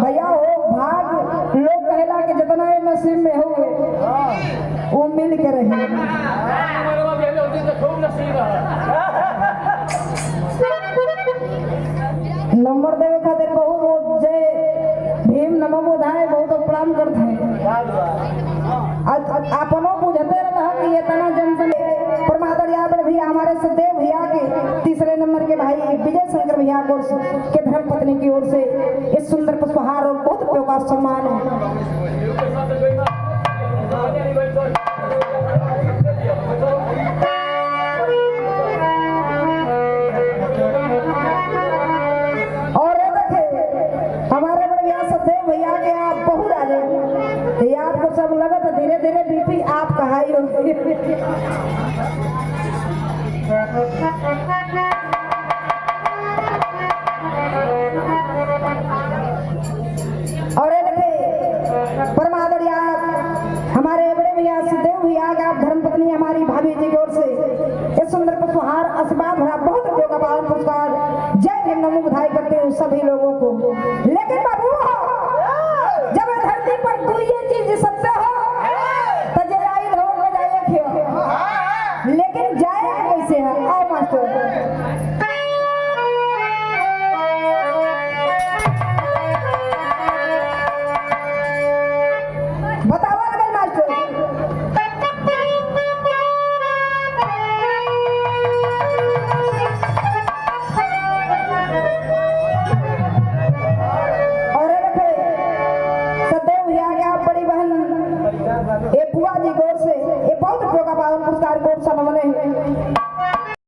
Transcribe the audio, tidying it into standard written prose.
भैया हो भाग लोग कहला के जितना नसीब में हो वो मिल के रही। नंबर देवे खातिर बहुत जय भीम नमो बुधाए बहुत प्रणाम करते हैं। आपनो बुझते रहा कि ये तना जनसन परमादरिया भी हमारे सदैव भैया के तीसरे नंबर के भाई विजय शंकर भैया को के धर्म पत्नी की ओर से इस सुंदर पुष्पहार और बहुत रुपयों का सम्मान और रखे हमारे बढ़िया सदैव भैया के आप बहु डाले ये आपको सब लगा तो धीरे धीरे बीपी आप कहा ही होगी। और परमादरिया हमारे बड़े भैया सुदेव भैया का धर्मपत्नी हमारी भाभी जी की ओर से इस सुंदर पुष्पहार आशीर्वाद भरा बहुत रुपयों का पावन पुरस्कार जय भीम नमो बधाई करते हैं सभी लोगों को। लेकिन बाबू जब धरती पर तू ये चीज सत्य हो तो जय आई हो जाए क्यों, लेकिन जाए कैसे है? आओ मास्टर बताओ अगर मास्टर। और सदैव भैया के आप बड़ी बहन ये बुआ जी गौर से ये बहुत रुपयों का पावन पुरस्कार गौर सा नमने